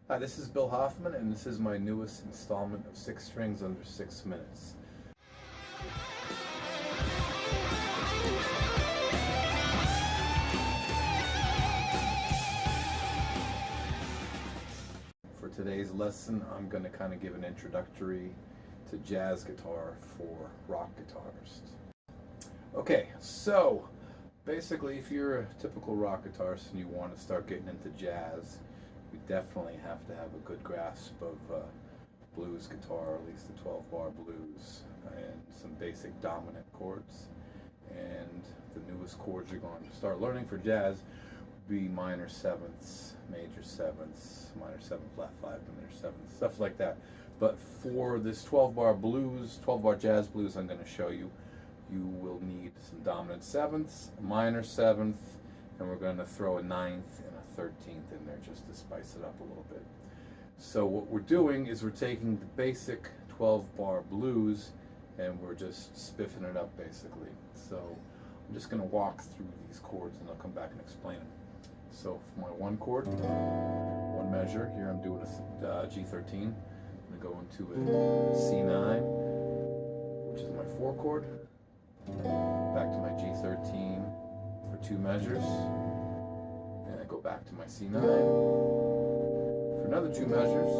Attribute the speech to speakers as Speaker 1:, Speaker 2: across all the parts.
Speaker 1: Hi, this is Bill Hoffman, and this is my newest installment of 6 Strings Under 6 Minutes. For today's lesson, I'm going to kind of give an introductory to jazz guitar for rock guitarists. Okay, so basically, if you're a typical rock guitarist and you want to start getting into jazz, you definitely have to have a good grasp of blues guitar, at least the 12-bar blues, and some basic dominant chords. And the newest chords you're going to start learning for jazz would be minor sevenths, major sevenths, minor 7 flat 5, minor sevenths, stuff like that. But for this 12-bar blues, 12-bar jazz blues I'm going to show you, you will need some dominant sevenths, a minor seventh, and we're going to throw a ninth and a 13th in there just to spice it up a little bit. So what we're doing is we're taking the basic 12-bar blues and we're just spiffing it up basically. So I'm just going to walk through these chords and I'll come back and explain them. So for my one chord, one measure, here I'm doing a G13. I'm going to go into a C9, which is my 4 chord. Back to my G13 for 2 measures, and I go back to my C9 for another 2 measures.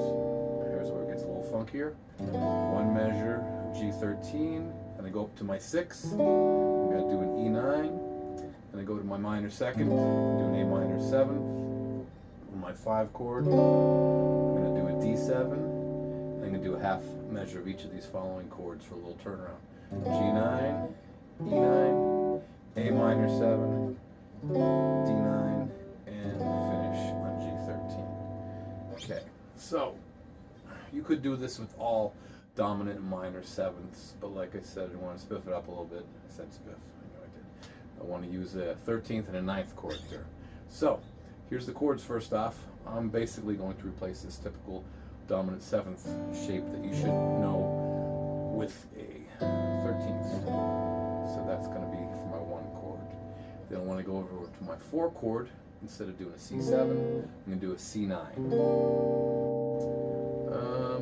Speaker 1: Here's where it gets a little funkier. 1 measure G13, and I go up to my 6. I'm going to do an E9, and I go to my minor 2nd, do an A minor 7th. On my 5 chord, I'm going to do a D7, and I'm going to do a half measure of each of these following chords for a little turnaround. G9, E9, A minor 7, D9, and finish on G13. Okay, so you could do this with all dominant and minor sevenths, but like I said, I want to spiff it up a little bit. I said spiff, I know I did. I want to use a 13th and a 9th chord there. So here's the chords first off. I'm basically going to replace this typical dominant 7th shape that you should know with a 13th. So that's going to be for my 1 chord. Then I want to go over to my 4 chord. Instead of doing a C7, I'm going to do a C9.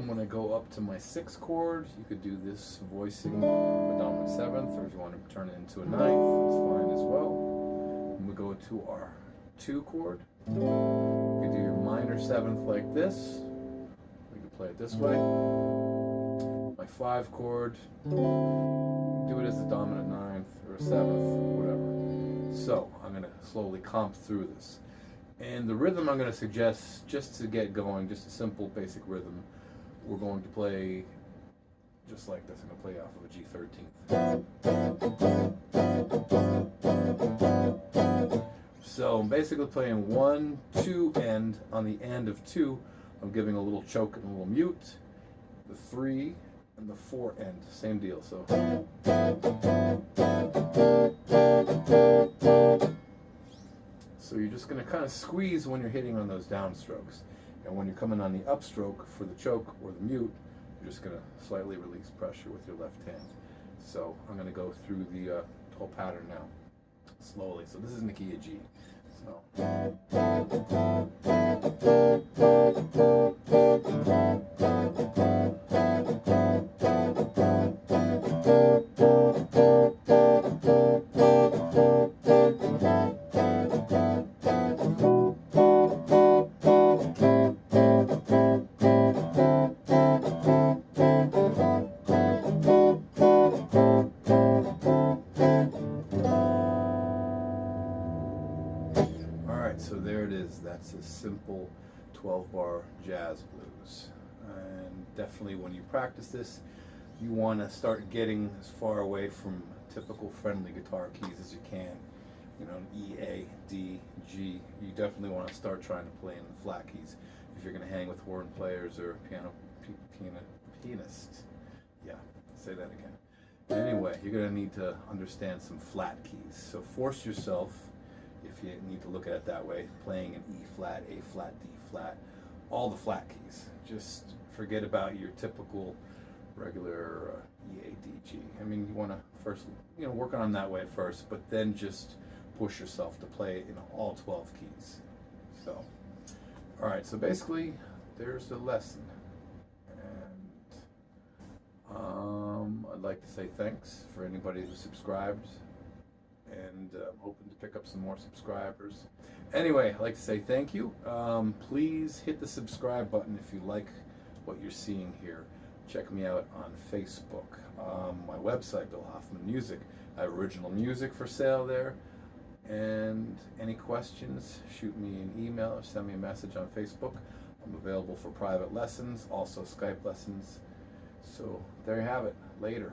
Speaker 1: When I go up to my 6 chord, you could do this voicing a dominant 7th, or if you want to turn it into a 9th, that's fine as well. And we go to our 2 chord. You can do your minor 7th like this. We can play it this way. My 5 chord, do it as a dominant 9th or a 7th, whatever. So I'm going to slowly comp through this. And the rhythm I'm going to suggest, just to get going, just a simple basic rhythm, we're going to play just like this. I'm going to play off of a G13. So I'm basically playing 1, 2, and on the end of 2, I'm giving a little choke and a little mute. The 3 and the 4 end, same deal. So you're just going to kind of squeeze when you're hitting on those downstrokes, and when you're coming on the upstroke for the choke or the mute, you're just going to slightly release pressure with your left hand. So I'm going to go through the whole pattern now slowly. So this is in the key of G. So there it is. That's a simple 12-bar jazz blues. And definitely when you practice this, you want to start getting as far away from typical friendly guitar keys as you can. You know, E, A, D, G. You definitely want to start trying to play in the flat keys if you're going to hang with horn players or pianists. Yeah, say that again. Anyway, you're going to need to understand some flat keys. So force yourself, if you need to look at it that way, playing an E flat, A flat, D flat, all the flat keys. Just forget about your typical regular E, A, D, G. I mean, you want to first, work on that way at first, but then just push yourself to play in all 12 keys. So, all right, so basically, there's the lesson. And I'd like to say thanks for anybody who subscribed, and I'm hoping to pick up some more subscribers. Anyway, I'd like to say thank you. Please hit the subscribe button if you like what you're seeing here. Check me out on Facebook. My website, Bill Hoffman Music. I have original music for sale there. And any questions, shoot me an email or send me a message on Facebook. I'm available for private lessons, also Skype lessons. So there you have it. Later.